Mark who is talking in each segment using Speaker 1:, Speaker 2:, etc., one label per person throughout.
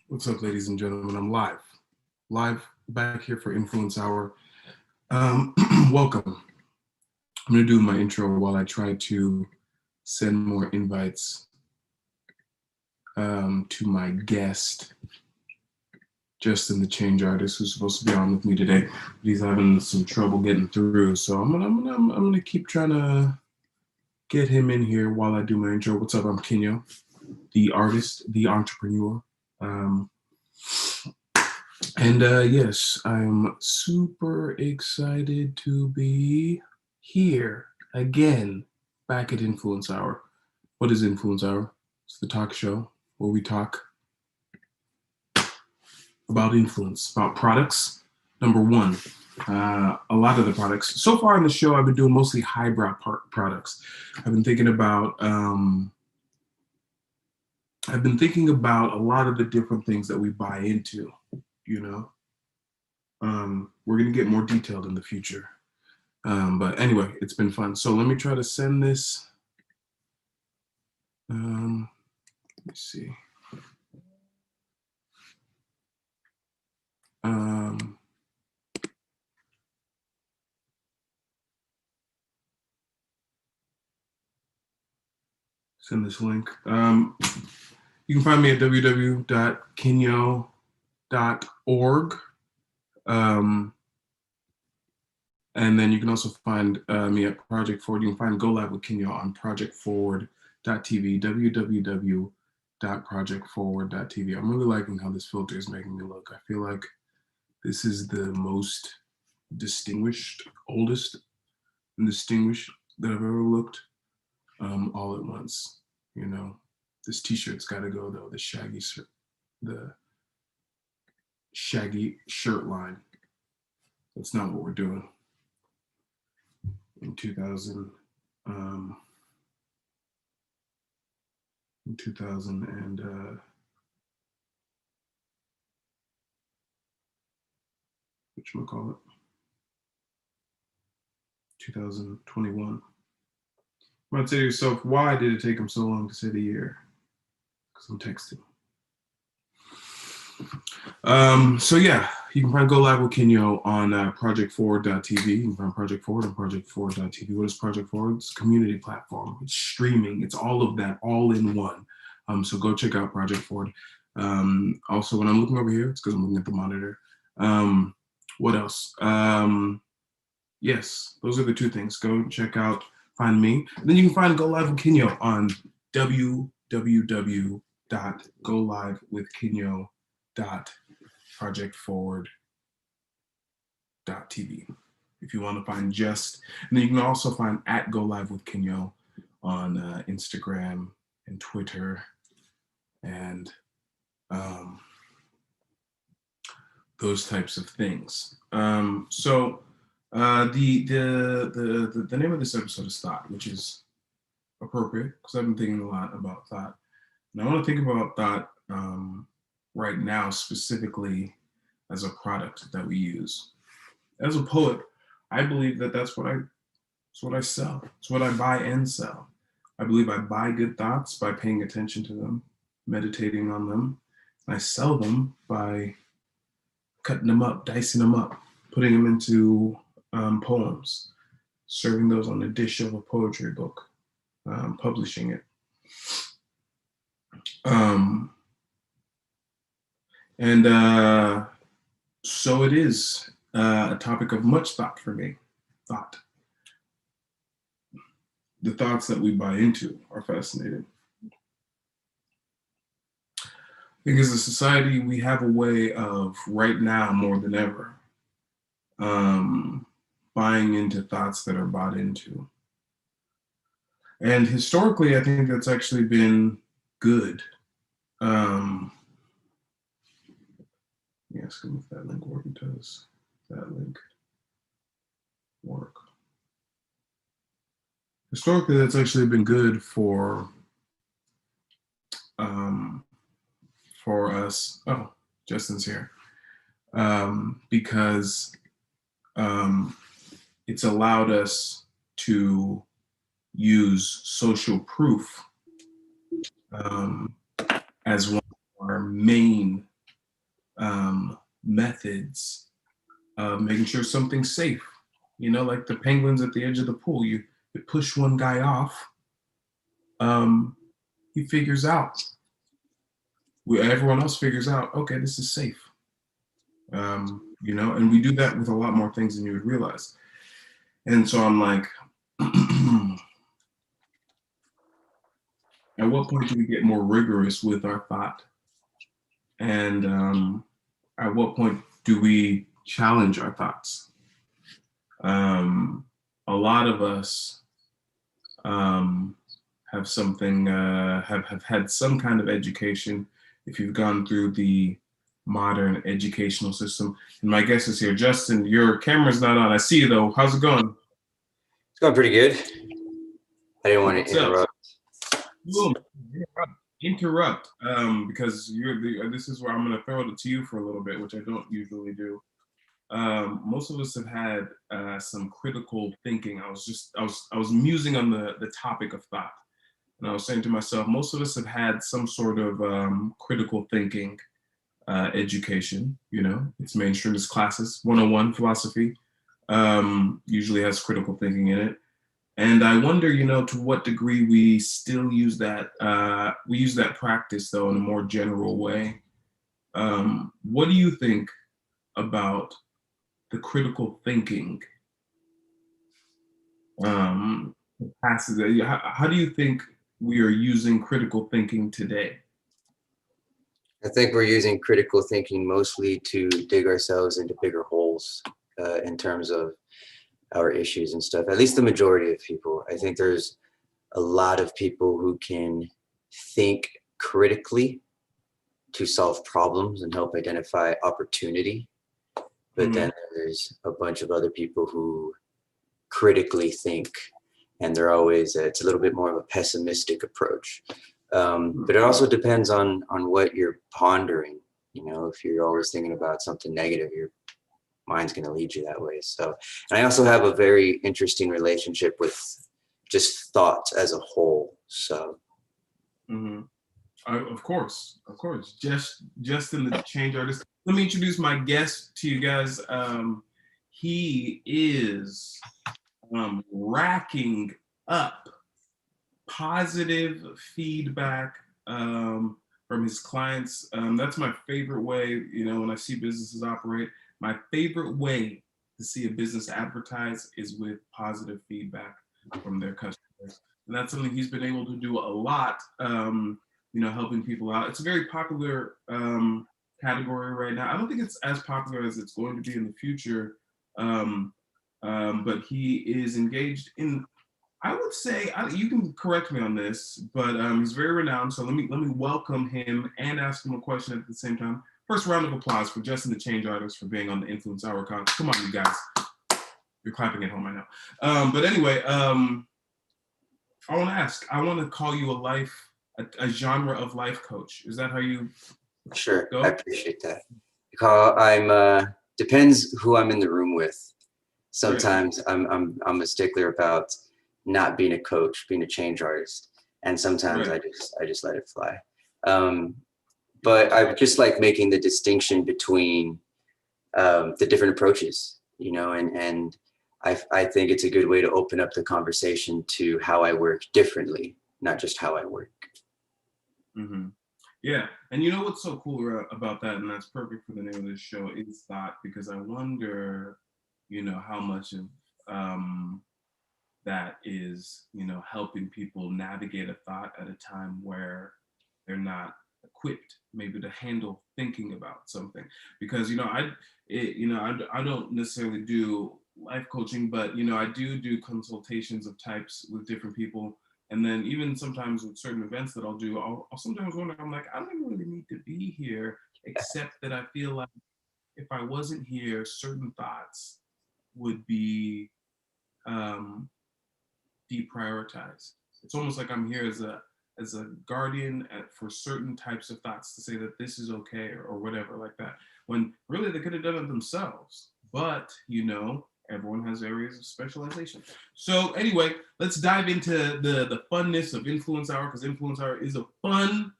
Speaker 1: What's up, ladies and gentlemen? I'm live back here for Influence Hour. Welcome. I'm gonna do my intro while I try to send more invites to my guest, Justin, the change artist, who's supposed to be on with me today, but he's having some trouble getting through. So I'm gonna keep trying to get him in here while I do my intro. What's up? I'm Kinyo, the artist, the entrepreneur. Um, And yes, I'm super excited to be here again, back at Influence Hour. What is Influence Hour? It's the talk show where we talk about influence, about products. Number one, a lot of the products. So far in the show, I've been doing mostly highbrow products. I've been thinking about a lot of the different things that we buy into. You know, we're gonna get more detailed in the future. But anyway, it's been fun. So let me try to send this. Let me see. Um, Send this link. You can find me at www.kinyo.org. And then you can also find me at Project Forward. You can find Go Live with Kinyo on projectforward.tv, www.projectforward.tv. I'm really liking how this filter is making me look. I feel like this is the most oldest and distinguished that I've ever looked all at once. You know, this t-shirt's got to go though. The shaggy shirt line. That's not what we're doing in 2000. In 2000 and whatchamacallit, 2021. You might say to yourself, why did it take him so long to say the year? Because I'm texting. So yeah, you can find Go Live with Kinyo on projectforward.tv. You can find Project Forward on projectforward.tv. What is Project Forward? It's a community platform. It's streaming. It's all of that, all in one. So go check out Project Forward. Also, when I'm looking over here, it's because I'm looking at the monitor. What else? Yes, those are the two things. Go check out, find me. And then you can find Go Live with Kinyo on www.golivewithkinyo.projectforward.tv. If you want to find just, and then you can also find at Go Live with Kinyo on Instagram and Twitter and those types of things. So the name of this episode is Thought, which is appropriate because I've been thinking a lot about thought. And I want to think about thought right now specifically as a product that we use. As a poet, I believe that that's what I sell. It's what I buy and sell. I believe I buy good thoughts by paying attention to them, meditating on them. I sell them by cutting them up, dicing them up, putting them into poems, serving those on a dish of a poetry book, publishing it. So it is a topic of much thought for me. Thought. The thoughts that we buy into are fascinating. I think as a society, we have a way of, right now more than ever, buying into thoughts that are bought into. And historically, I think that's actually been good. Ask him if that link works. Does that link work? Historically, that's actually been good for us. Oh, Justin's here. Because it's allowed us to use social proof as one of our main methods of making sure something's safe. You know, like the penguins at the edge of the pool. You push one guy off, he figures out. Everyone else figures out. Okay, this is safe. You know, and we do that with a lot more things than you would realize. And so I'm like, at what point do we get more rigorous with our thought? And at what point do we challenge our thoughts? A lot of us have something, have had some kind of education. If you've gone through the modern educational system, and my guest is here. Justin, your camera's not on. I see you though. How's it going?
Speaker 2: It's going pretty good. I didn't want to interrupt.
Speaker 1: Boom. Interrupt, because this is where I'm going to throw it to you for a little bit, which I don't usually do. Most of us have had some critical thinking. I was musing on the topic of thought, and I was saying to myself, most of us have had some sort of critical thinking education. You know, it's mainstream, it's classes. 101 philosophy usually has critical thinking in it. And I wonder, you know, to what degree we still use that. We use that practice, though, in a more general way. What do you think about the critical thinking capacity? How do you think we are using critical thinking today?
Speaker 2: I think we're using critical thinking mostly to dig ourselves into bigger holes in terms of our issues and stuff. At least the majority of people. I think there's a lot of people who can think critically to solve problems and help identify opportunity. But then there's a bunch of other people who critically think, and they're always, it's a little bit more of a pessimistic approach. But it also depends on what you're pondering. You know, if you're always thinking about something negative, your mind's going to lead you that way. So, and I also have a very interesting relationship with just thoughts as a whole. So,
Speaker 1: of course, Justin the Change Artist. Let me introduce my guest to you guys. He is racking up positive feedback from his clients. That's my favorite way, you know, when I see businesses operate. My favorite way to see a business advertise is with positive feedback from their customers. And that's something he's been able to do a lot, you know, helping people out. It's a very popular category right now. I don't think it's as popular as it's going to be in the future, but he is engaged in, I would say, you can correct me on this, but he's very renowned. So let me welcome him and ask him a question at the same time. First round of applause for Justin the Change Artist for being on the Influence Hour. Come on, you guys. You're clapping at home, I know. But anyway, I want to ask, I want to call you a genre of life coach. Is that how you
Speaker 2: Sure,
Speaker 1: go?
Speaker 2: I appreciate that. I'm depends who I'm in the room with. Sometimes I'm a stickler about not being a coach, being a change artist, and sometimes I just let it fly. But I just like making the distinction between the different approaches, you know, and I think it's a good way to open up the conversation to how I work differently, not just how I work.
Speaker 1: Yeah, and you know what's so cool about that, and that's perfect for the name of this show, is thought, because I wonder, you know, how much of that is, you know, helping people navigate a thought at a time where they're not equipped maybe to handle thinking about something. Because, you know, I don't necessarily do life coaching, but, you know, I do consultations of types with different people. And then even sometimes with certain events that I'll do, I'll sometimes wonder, I'm like, I don't even really need to be here, except that I feel like if I wasn't here, certain thoughts would be deprioritized. It's almost like I'm here as a guardian for certain types of thoughts to say that this is okay or whatever like that. When really they could have done it themselves. But, you know, everyone has areas of specialization. So anyway, let's dive into the funness of Influence Hour, because Influence Hour is a fun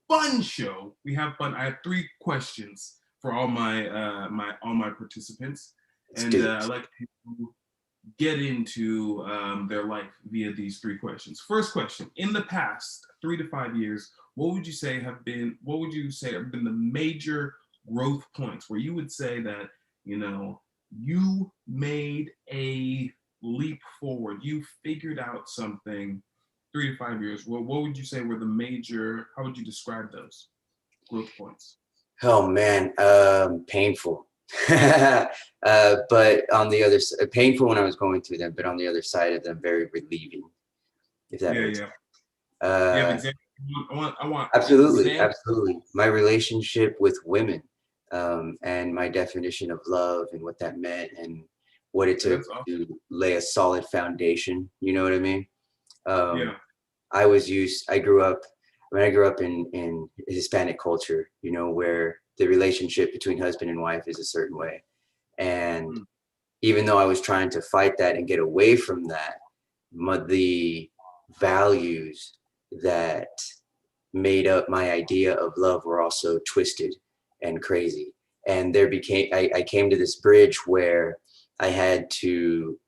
Speaker 1: fun show. We have fun. I have 3 questions for all my participants,
Speaker 2: Let's
Speaker 1: and
Speaker 2: do
Speaker 1: I
Speaker 2: this.
Speaker 1: like to get into their life via these 3 questions. First question: in the past 3 to 5 years, what would you say have been the major growth points where you would say that you made a leap forward, you figured out something 3 to 5 years? Well, what would you say were the major? How would you describe those growth points?
Speaker 2: Oh man, painful. But on the other side, painful when I was going through them, but on the other side of them, very relieving, if that
Speaker 1: Yeah,
Speaker 2: makes
Speaker 1: yeah.
Speaker 2: sense.
Speaker 1: Do you have
Speaker 2: Uh,
Speaker 1: examples? I want
Speaker 2: absolutely,
Speaker 1: examples.
Speaker 2: absolutely. My relationship with women, and my definition of love and what that meant and what it
Speaker 1: Okay,
Speaker 2: took
Speaker 1: that's awesome.
Speaker 2: to lay a solid foundation. You know what I mean? Um,
Speaker 1: Yeah.
Speaker 2: I grew up, I grew up in Hispanic culture, where the relationship between husband and wife is a certain way. And
Speaker 1: Mm.
Speaker 2: even though I was trying to fight that and get away from that, the values that made up my idea of love were also twisted and crazy. And I came to this bridge where I had to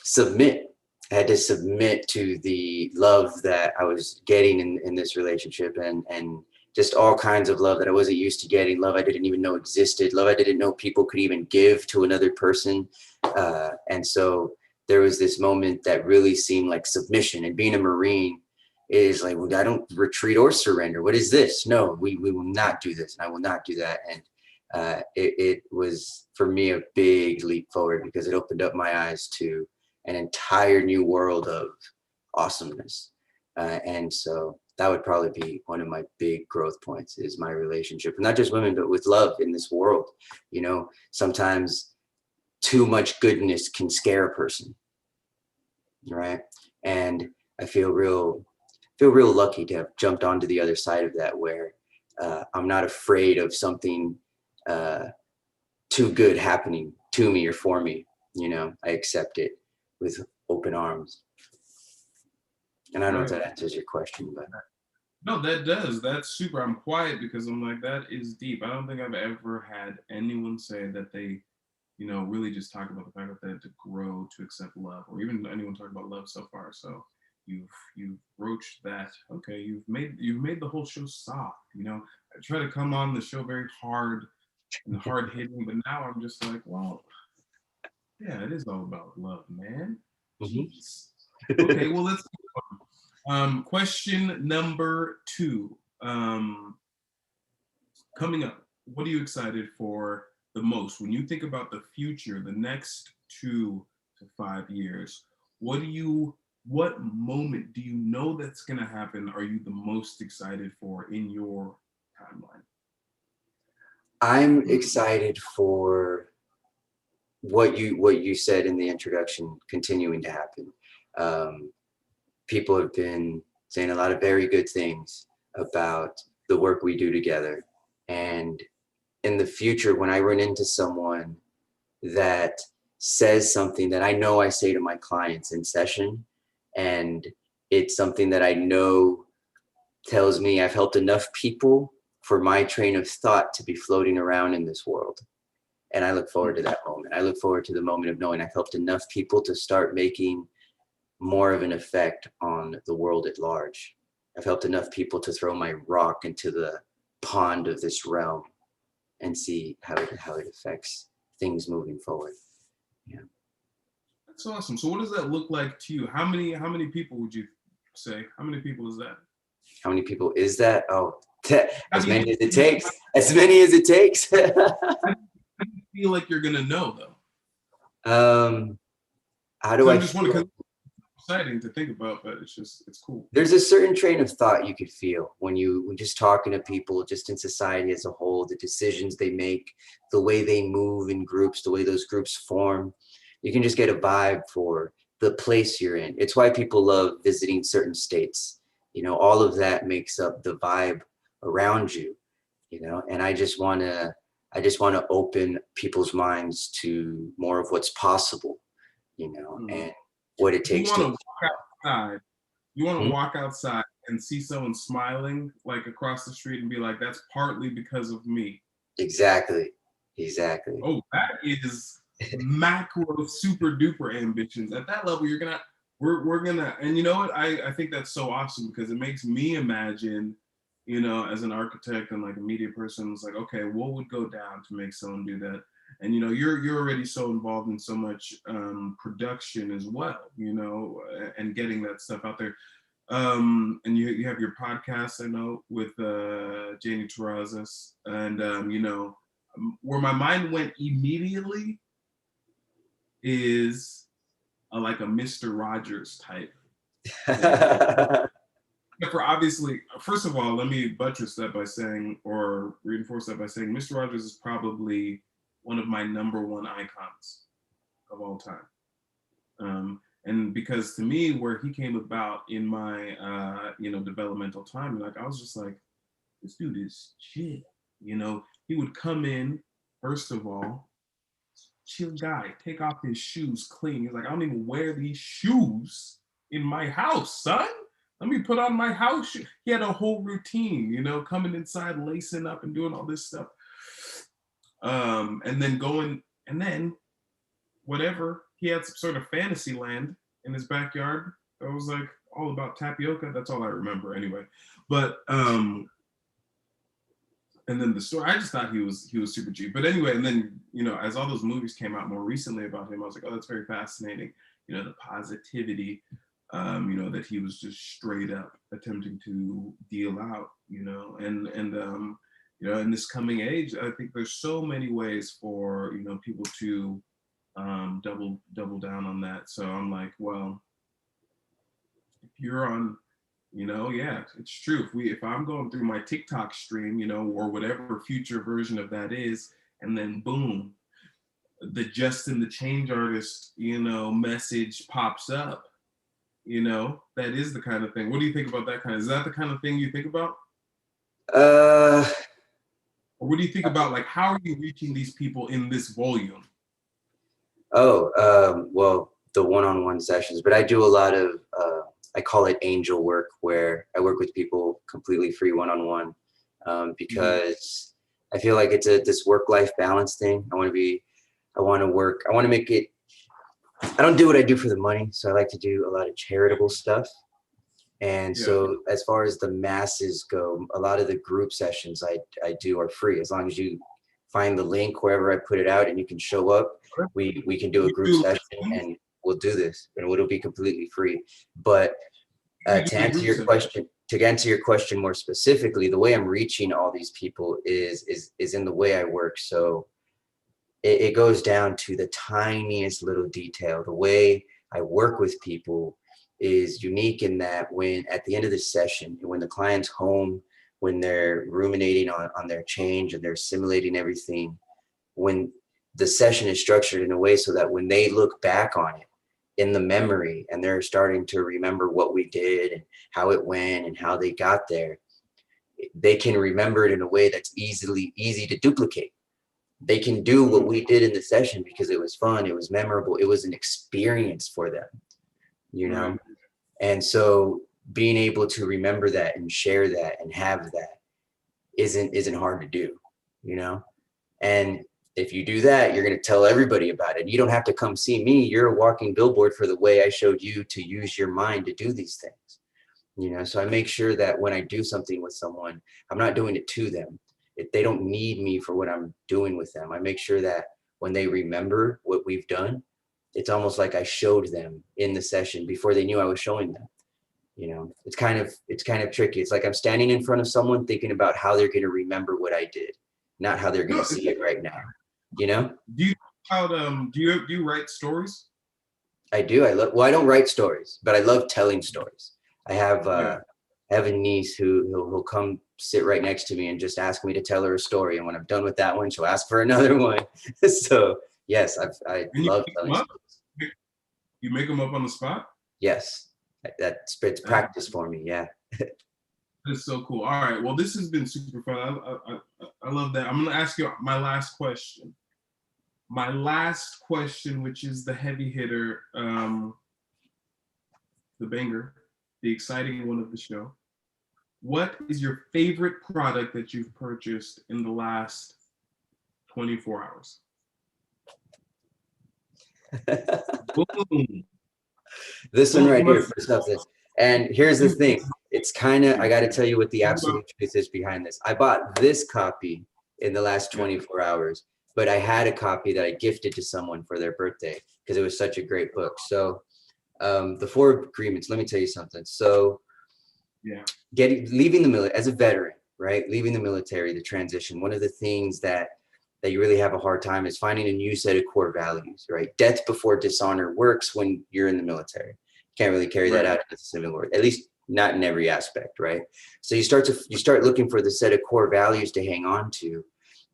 Speaker 2: submit. I had to submit to the love that I was getting in this relationship, and just all kinds of love that I wasn't used to getting, love I didn't even know existed, love I didn't know people could even give to another person. And so there was this moment that really seemed like submission. And being a Marine is like, well, I don't retreat or surrender. What is this? No, we will not do this, and I will not do that. And it was for me a big leap forward because it opened up my eyes to an entire new world of awesomeness. And so that would probably be one of my big growth points is my relationship, not just women, but with love in this world. Sometimes too much goodness can scare a person, right? And I feel real lucky to have jumped onto the other side of that, where I'm not afraid of something uh, too good happening to me or for me. I accept it with open arms. And I don't know if
Speaker 1: Right.
Speaker 2: that answers your question, but
Speaker 1: No, that does. That's super. I'm quiet because I'm like, that is deep. I don't think I've ever had anyone say that they, really just talk about the fact that they had to grow to accept love, or even anyone talk about love so far. So you've broached that. Okay, you've made the whole show soft. I try to come on the show very hard and hard hitting, but now I'm just like, well, yeah, it is all about love, man.
Speaker 2: Mhm.
Speaker 1: Jeez. Okay, well, let's question number 2. Coming up, what are you excited for the most when you think about the future, the next 2 to 5 years? What moment do you know that's going to happen? Are you the most excited for in your timeline?
Speaker 2: I'm excited for what you said in the introduction continuing to happen. Um, People have been saying a lot of very good things about the work we do together. And in the future, when I run into someone that says something that I know I say to my clients in session, and it's something that I know tells me I've helped enough people for my train of thought to be floating around in this world. And I look forward to that moment. I look forward to the moment of knowing I've helped enough people to start making more of an effect on the world at large. I've helped enough people to throw my rock into the pond of this realm and see how it affects things moving forward. Yeah.
Speaker 1: That's awesome. So what does that look like to you? How many people would you say? How many people is that?
Speaker 2: How many people is that? Oh,
Speaker 1: How
Speaker 2: as
Speaker 1: do you,
Speaker 2: many as it takes. As many as it takes.
Speaker 1: how do you feel like you're gonna know though?
Speaker 2: um, how do
Speaker 1: Because
Speaker 2: I
Speaker 1: I'm just wondering,
Speaker 2: feel?
Speaker 1: because it's exciting to think about, but it's cool.
Speaker 2: There's a certain train of thought you could feel when just talking to people, just in society as a whole, the decisions they make, the way they move in groups, the way those groups form. You can just get a vibe for the place you're in. It's why people love visiting certain states. All of that makes up the vibe around you, and I just want to open people's minds to more of what's possible,
Speaker 1: Mhm.
Speaker 2: and what it
Speaker 1: You
Speaker 2: takes
Speaker 1: want
Speaker 2: to.
Speaker 1: to walk outside. You want to
Speaker 2: Mhm.
Speaker 1: walk outside and see someone smiling like across the street and be like, that's partly because of me.
Speaker 2: Exactly. Exactly.
Speaker 1: Oh, that is macro super duper ambitions. At that level, we're gonna, and you know what? I think that's so awesome because it makes me imagine, as an architect and like a media person, it's like, okay, what would go down to make someone do that? And you're already so involved in so much production as well, and getting that stuff out there. And you have your podcast, I know, with Janie Terrazas, and where my mind went immediately is like a Mr. Rogers type thing. For obviously, first of all, let me buttress that by saying, or reinforce that by saying, Mr. Rogers is probably one of my number one icons of all time. And because to me, where he came about in my, developmental time, like I was just like, this dude is chill. He would come in, first of all, chill guy, take off his shoes clean. He's like, I don't even wear these shoes in my house, son. Let me put on my house shoes. He had a whole routine, coming inside, lacing up and doing all this stuff. And then whatever, he had some sort of fantasy land in his backyard that was like all about tapioca. That's all I remember anyway. But and then the story, I just thought he was super G. But anyway, and then as all those movies came out more recently about him, I was like, oh, that's very fascinating. The positivity, that he was just straight up attempting to deal out, in this coming age, I think there's so many ways for people to double down on that. So I'm like, well, if you're on, yeah, it's true. If I'm going through my TikTok stream, or whatever future version of that is, and then boom, the Justin the Change Artist, message pops up, that is the kind of thing. What do you think about that is that the kind of thing you think about?
Speaker 2: Uh,
Speaker 1: Or what do you think about, like, how are you reaching these people in this volume?
Speaker 2: well, the one-on-one sessions, but I do a lot of, I call it angel work, where I work with people completely free one-on-one, because I feel like it's this work-life balance thing. I want to make it, I don't do what I do for the money. So I like to do a lot of charitable stuff. And
Speaker 1: Yeah.
Speaker 2: so as far as the masses go, a lot of the group sessions I do are free. As long as you find the link wherever I put it out and you can show up, we can do a
Speaker 1: You
Speaker 2: group
Speaker 1: do,
Speaker 2: session and we'll do this and it'll be completely free. But to
Speaker 1: the
Speaker 2: answer
Speaker 1: group
Speaker 2: your question, more specifically, the way I'm reaching all these people is in the way I work. So it goes down to the tiniest little detail. The way I work with people is unique in that when at the end of the session, when the client's home, when they're ruminating on their change and they're simulating everything, when the session is structured in a way so that when they look back on it in the memory and they're starting to remember what we did and how it went and how they got there, they can remember it in a way that's easy to duplicate. They can do what we did in the session because it was fun, it was memorable, it was an experience for them,
Speaker 1: right.
Speaker 2: And so being able to remember that and share that and have that isn't hard to do, And if you do that, you're going to tell everybody about it. You don't have to come see me. You're a walking billboard for the way I showed you to use your mind to do these things. So I make sure that when I do something with someone, I'm not doing it to them. If they don't need me for what I'm doing with them, I make sure that when they remember what we've done, it's almost like I showed them in the session before they knew I was showing them. It's kind of tricky. It's like I'm standing in front of someone thinking about how they're going to remember what I did, not how they're going
Speaker 1: No,
Speaker 2: to see it right now. You know,
Speaker 1: do you do you write stories?
Speaker 2: I do. I don't write stories, but I love telling stories. I have
Speaker 1: Yeah.
Speaker 2: I have a niece who'll come sit right next to me and just ask me to tell her a story. And when I'm done with that one, she'll ask for another one. So yes, I
Speaker 1: And you
Speaker 2: love
Speaker 1: make them
Speaker 2: telling
Speaker 1: up?
Speaker 2: stories.
Speaker 1: You make them up on the spot?
Speaker 2: Yes, it's
Speaker 1: That
Speaker 2: practice for me. Yeah.
Speaker 1: is so cool. All right. Well, this has been super fun. I love that. I'm going to ask you my last question. My last question, which is the heavy hitter, the banger. the exciting one of the show. What is your favorite product that you've purchased in the last 24 hours? Boom.
Speaker 2: This one
Speaker 1: Well,
Speaker 2: right here for substance. And here's the
Speaker 1: you,
Speaker 2: thing. It's kind of, I got to tell you what the
Speaker 1: talk about,
Speaker 2: absolute truth is behind this. I bought this copy in the last 24 hours, but I had a copy that I gifted to someone for their birthday because it was such a great book. So the Four Agreements, let me tell you something. So
Speaker 1: yeah,
Speaker 2: leaving the military as a veteran, right? Leaving the military, the transition, one of the things that you really have a hard time is finding a new set of core values, right? Death before dishonor works when you're in the military. You can't really carry that
Speaker 1: right,
Speaker 2: out in the civil war, at least not in every aspect, right? So you start looking for the set of core values to hang on to,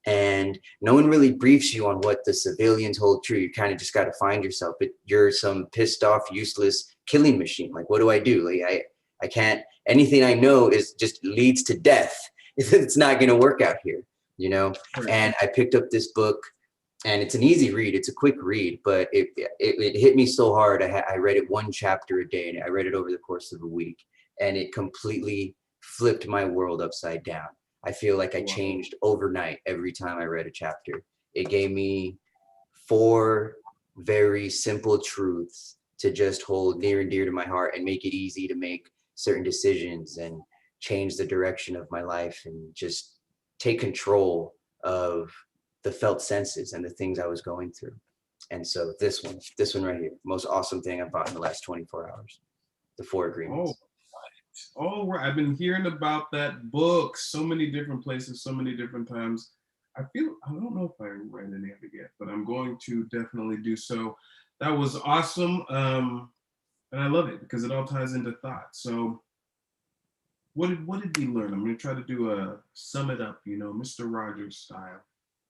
Speaker 2: and no one really briefs you on what the civilians hold true. You kind of just got to find yourself. But you're some pissed off, useless killing machine. Like, what do I do? Like, I can't. Anything I know is just leads to death. It's not going to work out here, you know.
Speaker 1: right.
Speaker 2: And I picked up this book, and it's an easy read. It's a quick read, but it hit me so hard. I read it one chapter a day, and I read it over the course of a week, and it completely flipped my world upside down. I feel like I
Speaker 1: Wow.
Speaker 2: changed overnight every time I read a chapter. It gave me 4 very simple truths to just hold near and dear to my heart and make it easy to make certain decisions and change the direction of my life and just take control of the felt senses and the things I was going through. And so this one right here, most awesome thing I bought in the last 24 hours, the Four Agreements.
Speaker 1: Oh, right. I've been hearing about that book so many different places, so many different times. I don't know if I read any of it yet, but I'm going to definitely do so. That was awesome. And I love it because it all ties into thought. So what did we learn? I'm going to try to do a sum it up, Mr. Rogers style.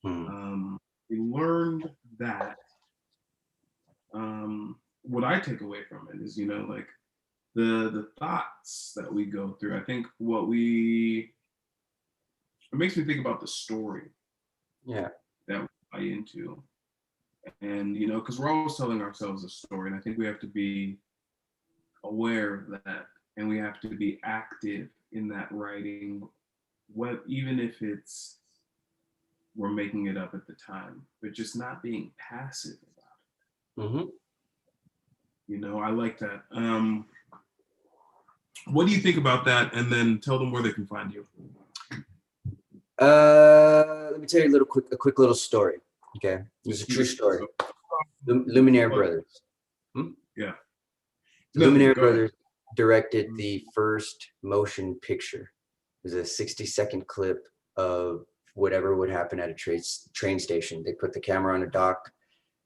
Speaker 1: We learned that what I take away from it is, like the thoughts that we go through. I think it makes me think about the story
Speaker 2: Yeah.
Speaker 1: that we buy into. And, because we're always telling ourselves a story. And I think we have to be aware of that. And we have to be active in that writing, even if we're making it up at the time, but just not being passive about it. I like that. What do you think about that? And then tell them where they can find you.
Speaker 2: Let me tell you a quick little story. Okay, it's a true story. Lumiere Brothers.
Speaker 1: Yeah.
Speaker 2: The Lumiere Brothers directed the first motion picture. It was a 60-second clip of whatever would happen at a train station. They put the camera on a dock,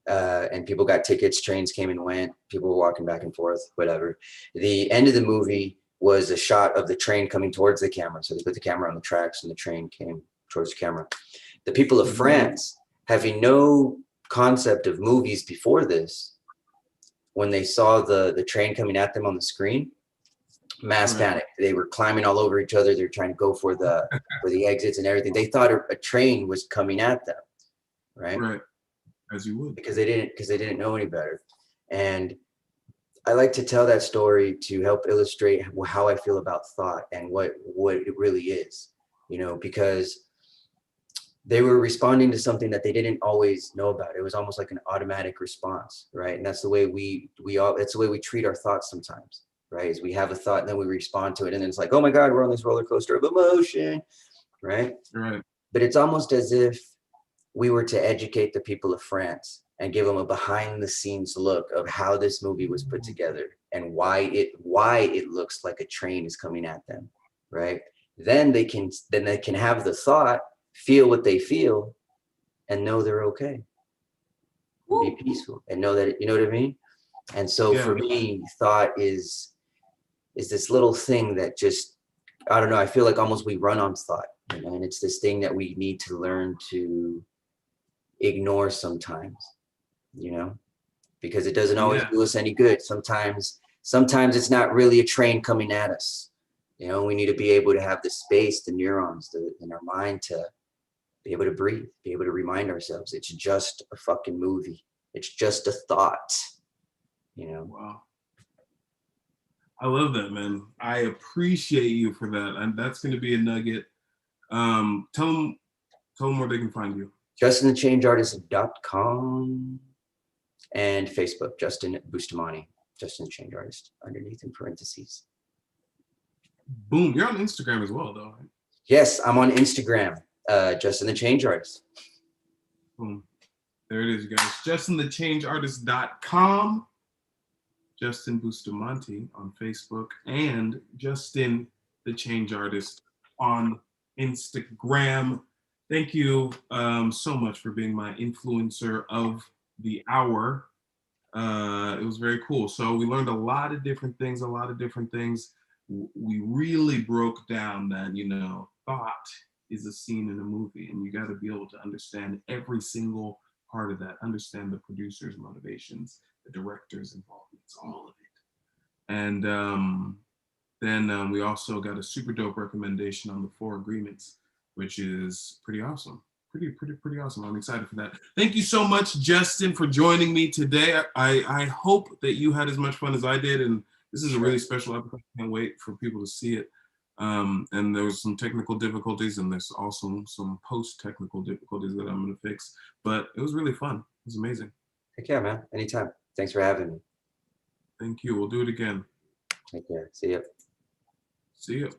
Speaker 2: and people got tickets. Trains came and went. People were walking back and forth, whatever. The end of the movie was a shot of the train coming towards the camera. So they put the camera on the tracks and the train came towards the camera. The people of France, having no concept of movies before this, when they saw the train coming at them on the screen, mass panic. They were climbing all over each other. They were trying to go for the exits and everything. They thought a train was coming at them, right?
Speaker 1: Right, as you would.
Speaker 2: Because they didn't know any better. And I like to tell that story to help illustrate how I feel about thought and what it really is, because they were responding to something that they didn't always know about. It was almost like an automatic response, right? And that's the way that's the way we treat our thoughts sometimes, right? Is we have a thought and then we respond to it, and then it's like, oh my God, we're on this roller coaster of emotion, right?
Speaker 1: Right.
Speaker 2: But it's almost as if we were to educate the people of France and give them a behind the scenes look of how this movie was put together and why it looks like a train is coming at them, right? Then they can have the thought, feel what they feel, and know they're okay. Be peaceful and know that, you know what I mean? And so for me, thought is this little thing that just, I don't know, I feel like almost we run on thought, and it's this thing that we need to learn to ignore sometimes, because it doesn't always do us any good. Sometimes it's not really a train coming at us. We need to be able to have the space, the neurons in our mind to be able to breathe, be able to remind ourselves it's just a fucking movie. It's just a thought,
Speaker 1: Wow. I love that, man. I appreciate you for that. And that's going to be a nugget. Tell them where they can find you.
Speaker 2: JustinTheChangeArtist.com and Facebook, Justin Bustamante, Justin the Change Artist, underneath in parentheses.
Speaker 1: Boom. You're on Instagram as well, though, right?
Speaker 2: Yes, I'm on Instagram, Justin the Change Artist.
Speaker 1: Boom. There it is, you guys. JustinTheChangeArtist.com, Justin Bustamante on Facebook, and Justin the Change Artist on Instagram. Thank you so much for being my influencer of the hour. It was very cool. So we learned a lot of different things, We really broke down that, thought is a scene in a movie, and you got to be able to understand every single part of that, understand the producer's motivations, the director's involvements, all of it. And then we also got a super dope recommendation on the 4 agreements, which is pretty awesome. Pretty awesome. I'm excited for that. Thank you so much, Justin, for joining me today. I hope that you had as much fun as I did, and this is a really special episode. I can't wait for people to see it. And there was some technical difficulties, and there's also some post-technical difficulties that I'm going to fix. But it was really fun. It was amazing.
Speaker 2: Heck yeah, man. Anytime. Thanks for having me.
Speaker 1: Thank you. We'll do it again.
Speaker 2: Take care. See ya.
Speaker 1: See ya.